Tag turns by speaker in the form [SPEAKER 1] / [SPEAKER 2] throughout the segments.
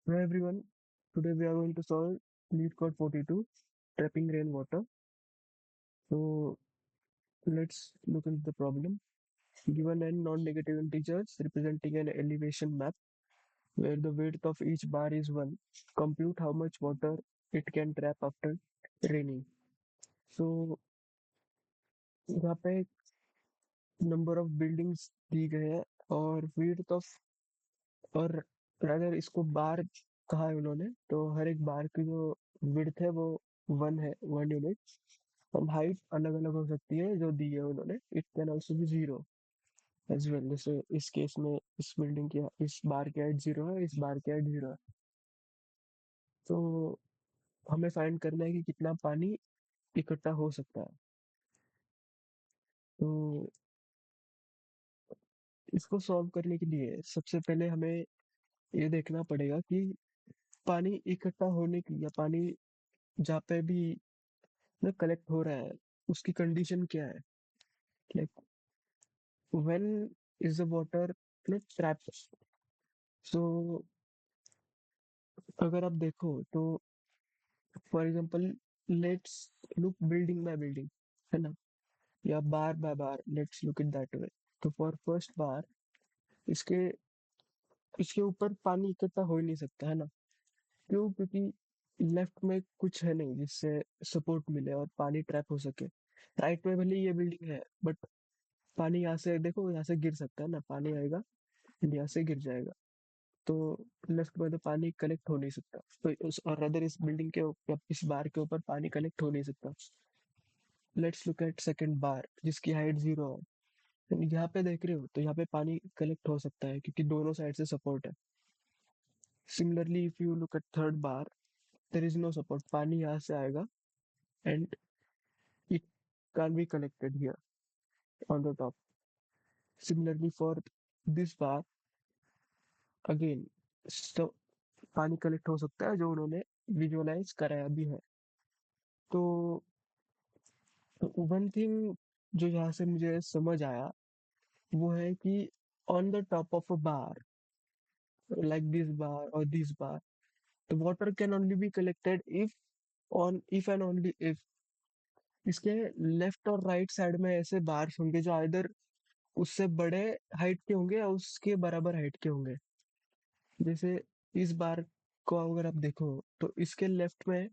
[SPEAKER 1] Hello everyone, today we are going to solve lead code 42, trapping rainwater. So let's look into the problem. Given n non-negative integers representing an elevation map where the width of each bar is 1, compute how much water it can trap after raining. So यहाँ पे number of buildings दी गए हैं और width of और अगर इसको बार कहा है उन्होंने तो हर एक बार की जो width है वो 1 है 1 यूनिट और हाइट अलग अलग हो सकती है जो दी है उन्होंने it can also be zero as well जैसे इस केस में इस बिल्डिंग की इस बार की हाइट जीरो है इस बार की हाइट जीरो है तो हमें फाइंड करना है कि कितना पानी इकट्ठा हो सकता है तो इसको सॉल्व करने के लिए सबसे पहले हमें ये देखना पड़ेगा कि पानी इकट्ठा होने की या पानी जहाँ पे भी कलेक्ट हो रहा है उसकी कंडीशन क्या है like when is the water trap so अगर आप देखो तो for example let's look building by building है ना या bar by bar let's look it that way तो फॉर फर्स्ट बार इसके इसके ऊपर पानी इकट्ठा हो ही नहीं सकता है ना क्यों क्योंकि लेफ्ट में कुछ है नहीं जिससे सपोर्ट मिले और पानी ट्रैप हो सके राइट में भले ये बिल्डिंग है बट पानी यहाँ से देखो यहाँ से गिर सकता है ना पानी आएगा एंड यहाँ से गिर जाएगा तो लेफ्ट में तो पानी कलेक्ट हो नहीं सकता तो और अदर इस बिल्डिंग के इस बार के ऊपर पानी कलेक्ट हो नहीं सकता लेट्स लुक एट सेकंड बार जिसकी हाइट जीरो है यहाँ पे देख रहे हो तो यहाँ पे पानी कलेक्ट हो सकता है क्योंकि दोनों साइड से सपोर्ट है similarly if you look at third bar there is no support पानी यहाँ से आएगा and it can be collected here on the top similarly for this bar again पानी कलेक्ट हो सकता है जो उन्होंने विजुअलाइज कराया भी है तो वन थिंग जो यहाँ से मुझे समझ आया वो है कि on the top of a bar like this bar or this bar the water can only be collected if and only if इसके लेफ्ट और राइट साइड में ऐसे बार्स होंगे जो आइदर उससे बड़े हाइट के होंगे या उसके बराबर हाइट के होंगे जैसे इस बार को अगर आप देखो तो इसके लेफ्ट में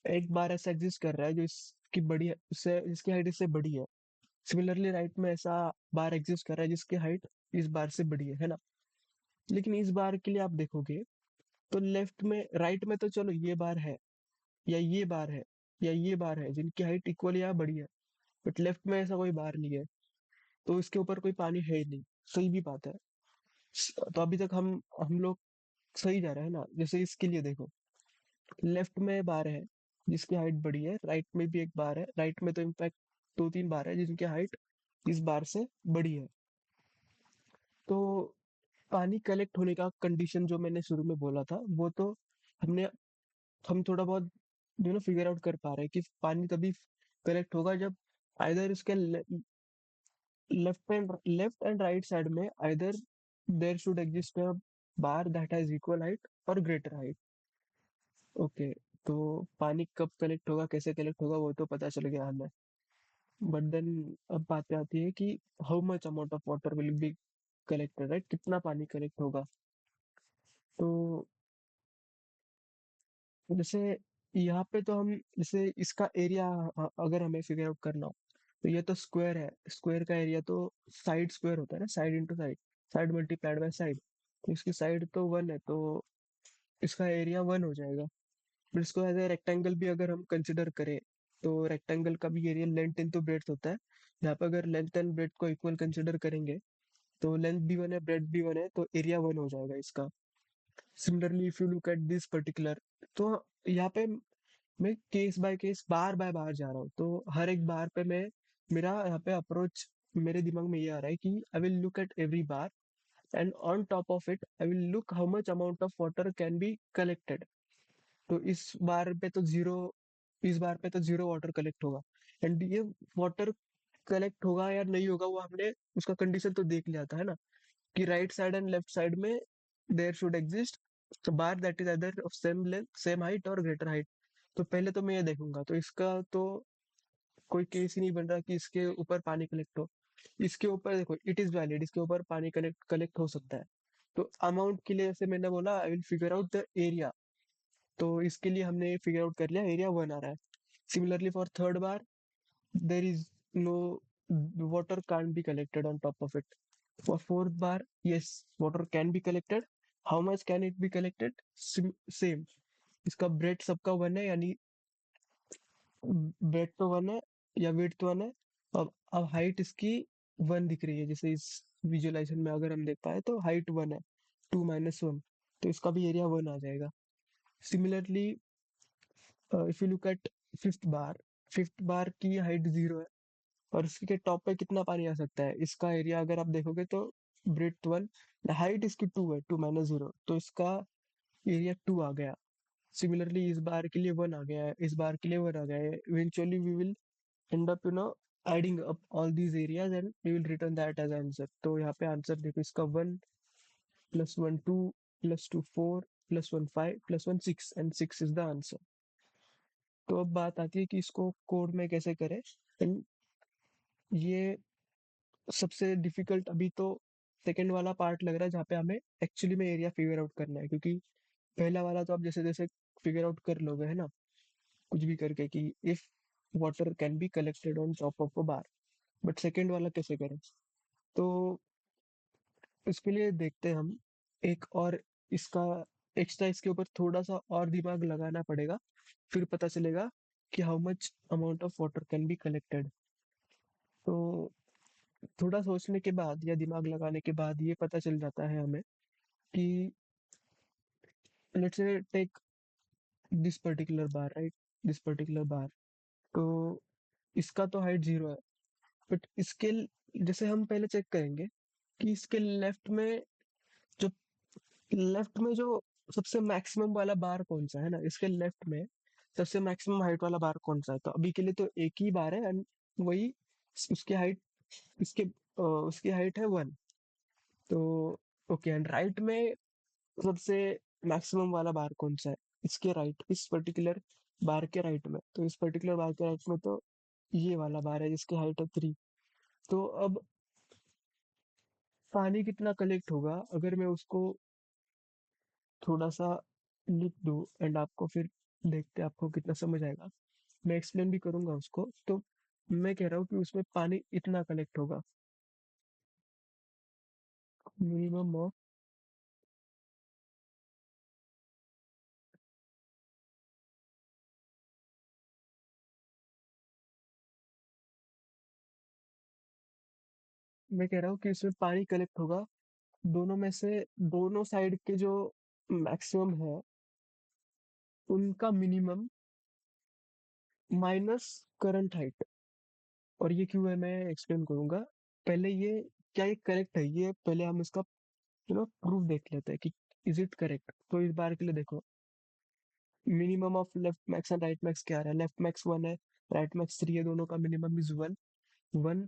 [SPEAKER 1] एक बार ऐसा एग्जिस्ट कर रहा है जो इसकी बड़ी है उससे इसकी हाइट इससे बड़ी है सिमिलरली राइट में ऐसा बार एग्जिस्ट कर रहा है जिसकी हाइट इस बार से बड़ी है ना लेकिन इस बार के लिए आप देखोगे तो लेफ्ट में राइट में तो चलो ये बार है या ये बार है या ये बार है जिनकी हाइट इक्वल या बड़ी है बट लेफ्ट में ऐसा कोई बार नहीं है तो इसके ऊपर कोई पानी है ही नहीं सही भी बात है तो अभी तक हम लोग सही जा रहे हैं ना जैसे इसके लिए देखो लेफ्ट में बार है जिसकी हाइट बड़ी है राइट में भी एक बार है राइट में तो इनफैक्ट दो तीन बार है जिनकी हाइट इस बार से बड़ी है तो पानी कलेक्ट होने का कंडीशन जो मैंने शुरू में बोला था वो तो हमने हम थोड़ा बहुत फिगर आउट कर पा रहे हैं कि पानी तभी कलेक्ट होगा जब आइदर इसके लेफ्ट एंड राइट साइड में either there should exist a bar that has equal height और ग्रेटर हाइट ओके तो पानी कब कलेक्ट होगा कैसे कलेक्ट होगा वो तो पता चल गया हमें बट देन अब बात आती है कि how much amount of water will be collected right कितना पानी कलेक्ट होगा तो जैसे यहाँ पे तो हम जैसे इसका एरिया अगर हमें फिगर आउट करना हो तो ये तो स्क्वायर है स्क्वायर का एरिया तो साइड स्क्वायर होता है ना side into side side multiplied by side तो इसकी साइड तो वन है तो इसका एरिया वन हो जाएगा फिर इसको एज ए रेक्टेंगल भी अगर हम कंसिडर करें तो रेक्टेंगल का भी एरिया लेंथ इंटू ब्रेड्थ होता है यहाँ पे अगर लेंथ एंड ब्रेड्थ को इक्वल कंसिडर करेंगे तो लेंथ भी वन है ब्रेड्थ भी वन है तो एरिया वन हो जाएगा इसका similarly if you look at this particular तो यहाँ पे मैं केस बाय केस बार बार जा रहा हूँ तो हर एक बार पे मैं मेरा यहाँ पे अप्रोच मेरे दिमाग में ये आ रहा है कि I will look at every bar and on top of it I will look how much amount of water can be collected तो इस बार पे तो जीरो इस बार पे तो जीरो वाटर कलेक्ट होगा एंड ये वाटर कलेक्ट होगा या नहीं होगा वो हमने उसका कंडीशन तो देख लिया था है ना कि right side and left side में there should exist bar that is other of same length same height और ग्रेटर हाइट। तो पहले तो मैं ये देखूंगा, तो इसका तो कोई केस ही नहीं बन रहा कि इसके ऊपर पानी कलेक्ट हो। इसके ऊपर देखो इट इज वैलिड, इसके ऊपर पानी कलेक्ट कलेक्ट हो सकता है। तो अमाउंट के लिए जैसे मैंने बोला I will figure out the area, तो इसके लिए हमने फिगर आउट कर लिया, एरिया 1 आ रहा है। Similarly for third bar there is no water can't be collected on top of it. For fourth bar, yes, water can be collected. How much can it be collected? Same. इसका bread सबका 1 है, यानी bread तो 1 है या width तो 1 है। अब हाइट इसकी 1 दिख रही है, जैसे इस विजुअलाइजेशन में अगर हम देख पाए तो हाइट 1 है, 2 माइनस 1, तो इसका भी एरिया 1 आ जाएगा। Similarly if you look at fifth bar की हाइट 0 है और इसके टॉप पे कितना पानी आ सकता है, इसका एरिया अगर आप देखोगे तो ब्रेथ 1, हाइट इसकी 2 है, 2 माइनस 0, तो इसका एरिया 2 आ गया। सिमिलरली इस बार के लिए 1 आ गया है, इस बार के लिए 1 आ गया है। Eventually we will end up adding up all these areas and we will return that as answer. तो यहाँ पे आंसर देखो, इसका 1 plus 1 2 plus 2 4 plus 1 5 plus 1 6 and 6 is the answer. तो अब बात आती है कि इसको कोड में कैसे करें। एंड ये सबसे डिफिकल्ट अभी तो सेकंड वाला पार्ट लग रहा है, जहाँ पे हमें एक्चुअली में एरिया फिगर आउट करना है, क्योंकि पहला वाला तो आप जैसे जैसे फिगर आउट कर लोगे है ना, कुछ भी करके कि if water can be collected on top of a bar, but second वाला कैसे करें। तो इसके लिए देखते हैं हम एक और, इसका एक्स्ट्रा इसके ऊपर थोड़ा सा और दिमाग लगाना पड़ेगा, फिर पता चलेगा कि how much amount of water can be collected. तो थोड़ा सोचने के बाद या दिमाग लगाने के बाद ये पता चल जाता है हमें कि let's say take this particular bar, right, this particular bar. तो इसका तो हाइट 0 है, बट इसके जैसे हम पहले चेक करेंगे कि इसके जो लेफ्ट में जो सबसे मैक्सिमम वाला बार कौन सा है ना, इसके लेफ्ट में सबसे मैक्सिमम हाइट वाला बार कौन सा है। तो अभी के लिए तो एक ही बार है एंड वही उसकी हाइट, उसकी हाइट है 1। तो ओके, एंड राइट में सबसे मैक्सिमम वाला बार कौन सा है, इसके राइट, इस पर्टिकुलर बार के राइट में, तो इस पर्टिकुलर बार के राइट में तो ये वाला बार है जिसकी हाइट है 3। तो अब पानी कितना कलेक्ट होगा अगर मैं उसको थोड़ा सा लिख दूं, एंड आपको फिर देखते हैं आपको कितना समझ आएगा। मैं एक्सप्लेन भी करूंगा उसको। तो मैं कह रहा हूँ कि उसमें पानी इतना कलेक्ट होगा, मिनिमम ऑफ, मैं कह रहा हूँ कि इसमें पानी कलेक्ट होगा दोनों में से, दोनों साइड के जो मैक्सिमम है उनका मिनिमम माइनस करंट हाइट। और ये क्यों है मैं एक्सप्लेन करूंगा। पहले ये क्या ये करेक्ट है, ये पहले हम इसका प्रूफ देख लेते हैं कि इज इट करेक्ट। तो इस बार के लिए देखो, minimum of left max and right max क्या आ रहा है, लेफ्ट मैक्स 1 है, राइट मैक्स 3 है, दोनों का minimum is 1 1,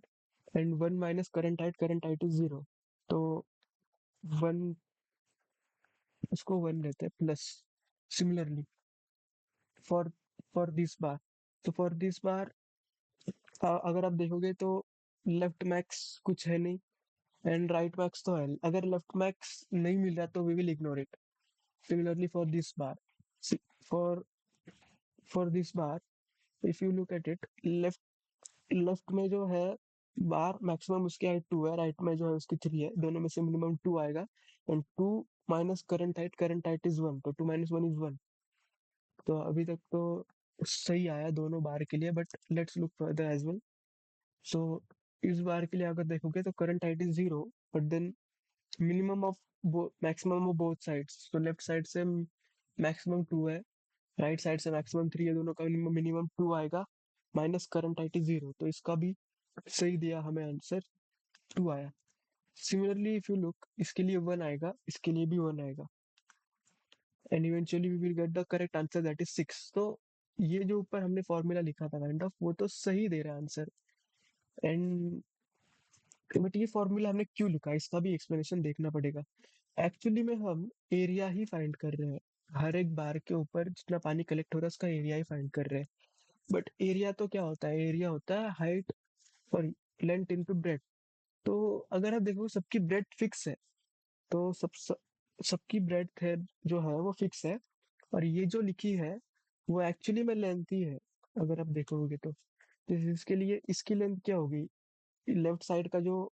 [SPEAKER 1] and 1 minus current height is 0। तो 1, इसको 1 लेते हैं plus. Similarly for for this bar, तो फॉर दिस बार अगर आप देखोगे तो लेफ्ट मैक्स कुछ है नहीं एंड राइट मैक्स तो है। अगर लेफ्ट मैक्स नहीं मिल रहा तो we will ignore it. Similarly for this bar, for for this bar if you look at it, left left में जो है बार मैक्सिमम उसकी हाइट 2 है, राइट में जो है उसकी 3 है, दोनों में से मिनिमम 2 आएगा। And 2 minus current height is 1, तो 2 माइनस 1 इज 1। तो अभी तक तो सही आया दोनों बार के लिए, but let's look further as well. So इस बार के लिए अगर देखोगे तो current height is 0, but then minimum of maximum of both sides, तो लेफ्ट साइड से मैक्सिमम 2 है, राइट साइड से मैक्सिमम 3 है, दोनों का मिनिमम 2 आएगा, माइनस करंट हाइट इज 0, तो इसका भी सही दिया हमें आंसर, 2 आया। सिमिलरली इफ यू लुक, इसके लिए 1 आएगा, इसके लिए भी 1 आएगा, and eventually we will get the correct answer that is 6। तो ये जो ऊपर हमने फॉर्मूला लिखा था काइंड ऑफ, वो तो सही दे रहा है आंसर। एंड बट ये फॉर्मूला हमने क्यों लिखा, इसका भी एक्सप्लेनेशन देखना पड़ेगा। एक्चुअली में हम एरिया ही फाइंड कर रहे हैं, हर एक बार के ऊपर जितना पानी कलेक्ट हो रहा है उसका एरिया ही फाइंड कर रहे हैं। बट एरिया तो क्या होता है, एरिया होता है हाइट और लेंथ इनटू ब्रेथ। तो अगर आप देखो सबकी ब्रेथ फिक्स है, तो सबकी ब्रेथ है जो है वो फिक्स है, और ये जो लिखी है वो एक्चुअली में लेंथ ही है, अगर आप देखोगे तो इसके लिए इसकी लेंथ क्या होगी, लेफ्ट साइड का जो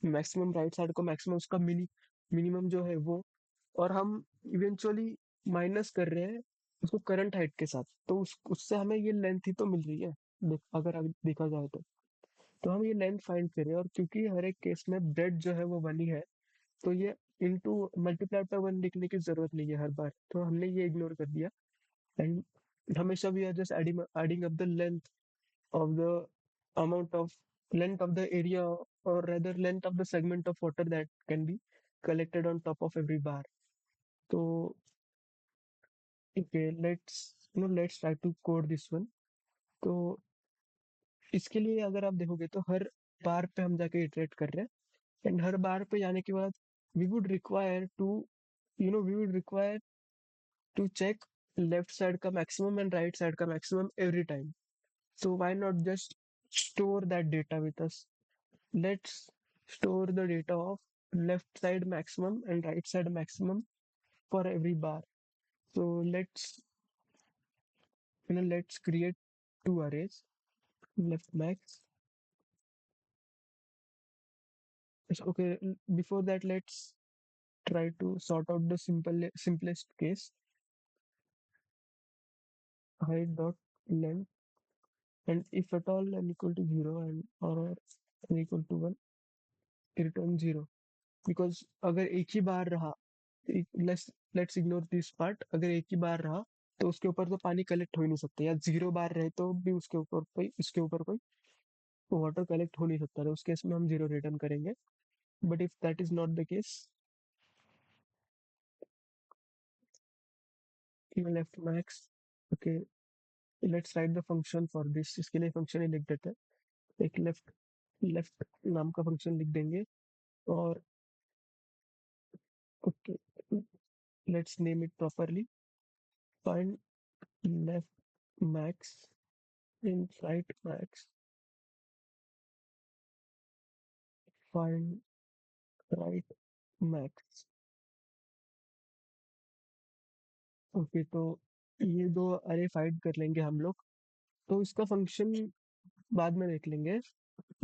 [SPEAKER 1] मैक्सिमम, राइट साइड को मैक्सिमम, उसका मिनिमम जो है वो, और हम इवेंचुअली माइनस कर रहे हैं उसको करंट हाइट के साथ, तो उससे हमें ये लेंथ ही तो मिल रही है। अगर देखा जाए तो हम ये लेंथ फाइंड कर रहे हैं, और क्योंकि हर एक केस में ब्रेड जो है वो बनी है, तो ये इनटू मल्टीप्लाई बाय वन लिखने की जरूरत नहीं है हर बार, तो हमने ये इग्नोर कर दिया। एंड हमेशा we are just adding up the length of the amount of length of the area, or rather length of the segment of water that can be collected on top of every bar. So okay, let's try to code this one. तो इसके लिए अगर आप देखोगे तो हर बार पे हम जाके इटरेट कर रहे हैं, एंड हर बार पे जाने के बाद we would require to we would require to check left side का मैक्सिमम एंड राइट साइड का maximum every time. So why not just store that data with us? Let's store the data of left side maximum and right side maximum for every bar. So let's create two arrays, left max. Okay, before that let's try to sort out the simplest case, height dot length, and if at all n equal to 0 and or n equal to 1, return 0. Because अगर एक ही बार रहा, let's let's ignore this part, अगर एक ही बार रहा तो उसके ऊपर तो पानी कलेक्ट हो ही नहीं सकता, या 0 बार रहे तो भी उसके ऊपर कोई वाटर कलेक्ट हो नहीं सकता, तो उस केस में हम 0 रिटर्न करेंगे. But if that is not the case, left max. Okay, let's write the function for this, इसके लिए फंक्शन ही लिख देते हैं, एक लेफ्ट लेफ्ट नाम का फंक्शन लिख देंगे. और okay, let's name it properly, find left max in right max, find right max. Okay, तो ये दो अरे फाइंड कर लेंगे हम लोग, तो इसका फंक्शन बाद में देख लेंगे,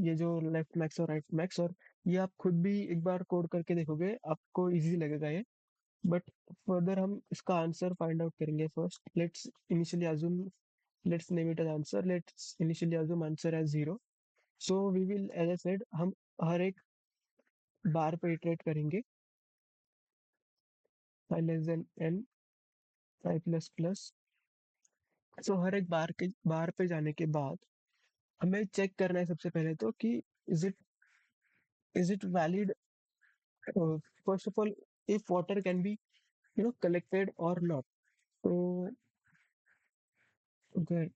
[SPEAKER 1] ये जो लेफ्ट मैक्स और राइट मैक्स, और ये आप खुद भी एक बार कोड करके देखोगे, आपको इजी लगेगा ये. बट फर्दर हम इसका आंसर फाइंड आउट करेंगे. First let's name it as answer, let's initially assume answer as 0. So we will, as I said, हम हर एक बार पे इटरेट करेंगे, i less than n, i plus plus. So हर एक बार पे जाने के बाद हमें चेक करना है सबसे पहले तो कि is it is it valid, first of all, if water can be collected or not. So okay,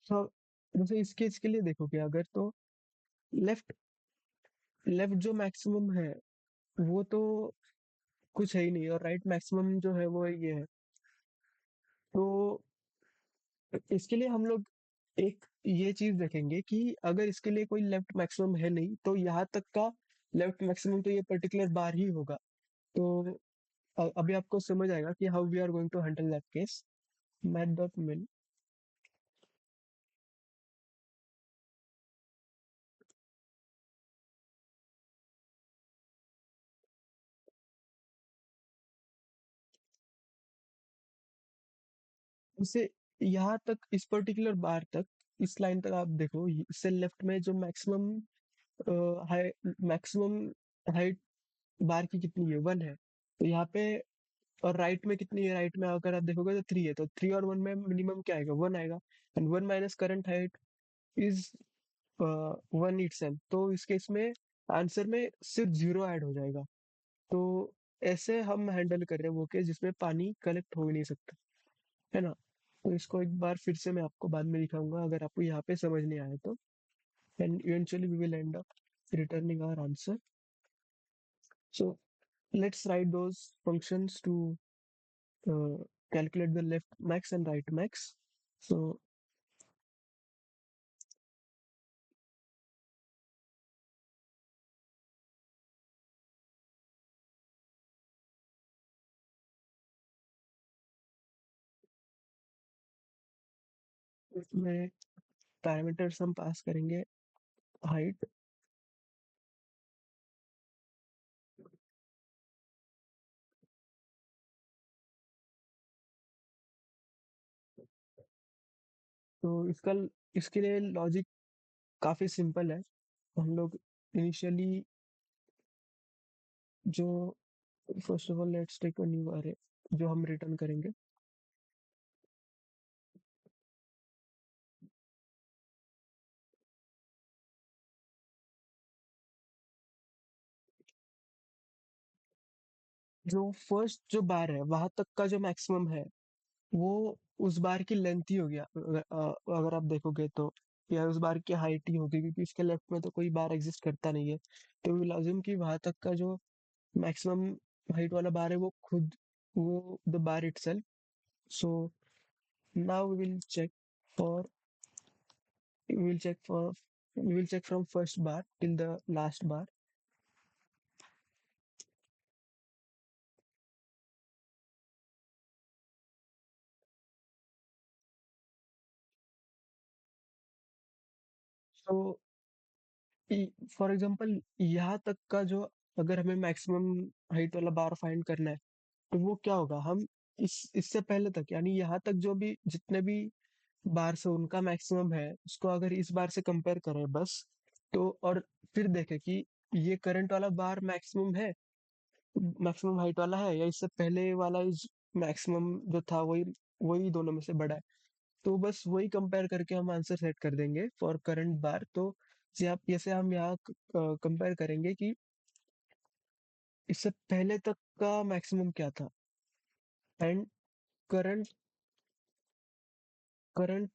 [SPEAKER 1] so जैसे इस केस के लिए देखोगे अगर, तो लेफ्ट लेफ्ट जो मैक्सिमम है वो तो कुछ है ही नहीं, और राइट मैक्सिमम जो है वो ये है. तो इसके लिए हम लोग एक ये चीज देखेंगे कि अगर इसके लिए कोई लेफ्ट मैक्सिमम है नहीं, तो यहाँ तक का लेफ्ट मैक्सिमम तो ये पर्टिकुलर बार ही होगा. तो अभी आपको समझ आएगा कि how we are going to handle that case. Math dot min, उसे यहाँ तक, इस पर्टिकुलर बार तक, इस लाइन तक आप देखो, इससे लेफ्ट में जो मैक्सिमम मैक्सिमम हाइट बार की कितनी है, 1 है. तो यहाँ पे, और राइट में कितनी है, राइट में अगर आप देखोगे तो 3 है, तो 3 और 1 में मिनिमम क्या आएगा, 1 आएगा. And 1 minus current height is 1 itself. तो इस केस में आंसर में सिर्फ 0 ऐड हो जाएगा. तो ऐसे हम हैंडल कर रहे हैं वो केस जिसमें पानी कलेक्ट हो ही नहीं सकता, है ना? तो इसको एक बार फिर से मैं आपको बाद में दिखाऊंगा अगर आपको यहाँ पे समझ नहीं आया तो। And eventually we will end up returning our answer. So let's write those functions to uh, calculate the left max and right max. So इसमें पैरामीटर्स हम पास करेंगे हाइट, तो इसके लिए लॉजिक काफी सिंपल है. हम लोग इनिशियली जो first of all let's take a new अरे जो हम रिटर्न करेंगे. जो फर्स्ट जो बार है वहां तक का जो मैक्सिमम है वो उस बार की लेंथ ही होगी. अगर आप देखोगे तो या उस बार की हाइट ही होगी क्योंकि इसके लेफ्ट में तो कोई बार एग्जिस्ट करता नहीं है. तो वी लाजिम कि वहां तक का जो मैक्सिमम हाइट वाला बार है वो the bar itself. So now for we will check for we will check from first bar till the last bar. So for example यहाँ तक का जो अगर हमें मैक्सिमम हाइट वाला बार फाइंड करना है तो वो क्या होगा. हम इससे पहले तक यानी यहाँ तक जो भी जितने भी बार से उनका मैक्सिमम है उसको अगर इस बार से कंपेयर करें बस, तो और फिर देखें कि ये करंट वाला बार मैक्सिमम हाइट वाला है या इससे पहले वाला इज मैक्सिमम जो था वही वही दोनों में से बड़ा है. तो बस वही कंपेयर करके हम आंसर सेट कर देंगे फॉर करंट बार. तो जैसे हम यहाँ कंपेयर करेंगे कि इससे पहले तक का मैक्सिमम क्या था एंड करंट करंट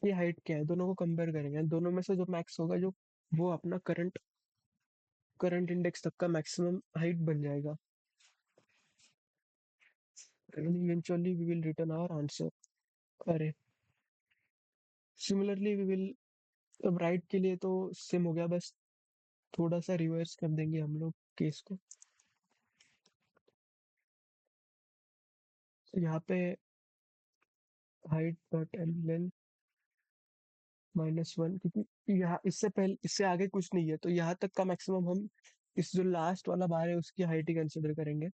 [SPEAKER 1] की हाइट क्या है, दोनों को कंपेयर करेंगे. दोनों में से जो मैक्स होगा जो वो अपना करंट इंडेक्स तक का मैक्सिमम हाइट बन जाएगा. And eventually we will return our answer. अरे सिमिलरली वी विल, अब राइट के लिए तो सेम हो गया, बस थोड़ा सा रिवर्स कर देंगे हम लोग केस को. तो यहाँ पे हाइट डॉट एल लेंथ -1 क्योंकि यहाँ इससे पहले इससे आगे कुछ नहीं है तो यहाँ तक का मैक्सिमम हम इस जो लास्ट वाला बार है उसकी हाइट ही कंसिडर करेंगे.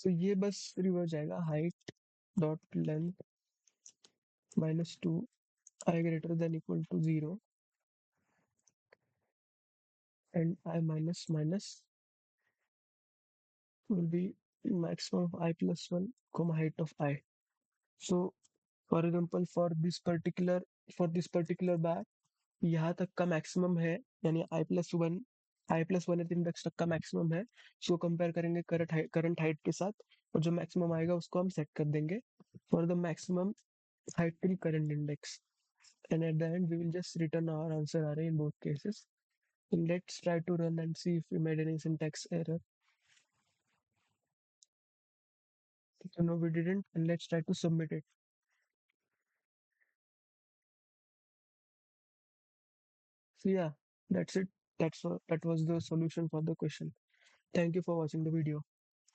[SPEAKER 1] तो ये बस रिवर्स जाएगा height dot length -2 I greater than equal to 0 and I minus minus will be maximum of I plus 1 comma height of I. So for example for this particular bar यहाँ तक का maximum है यानी आई plus one index तक का maximum है. इसको compare करेंगे करंट हाइट के साथ और जो मैक्सिमम आएगा उसको हम सेट कर देंगे for the maximum height till current index. And at the end we will just return our answer array in both cases. And let's try to run and see if we made any syntax error. So no, we didn't, and let's try to submit it. So yeah, that's it. That was the solution for the question. Thank you for watching the video.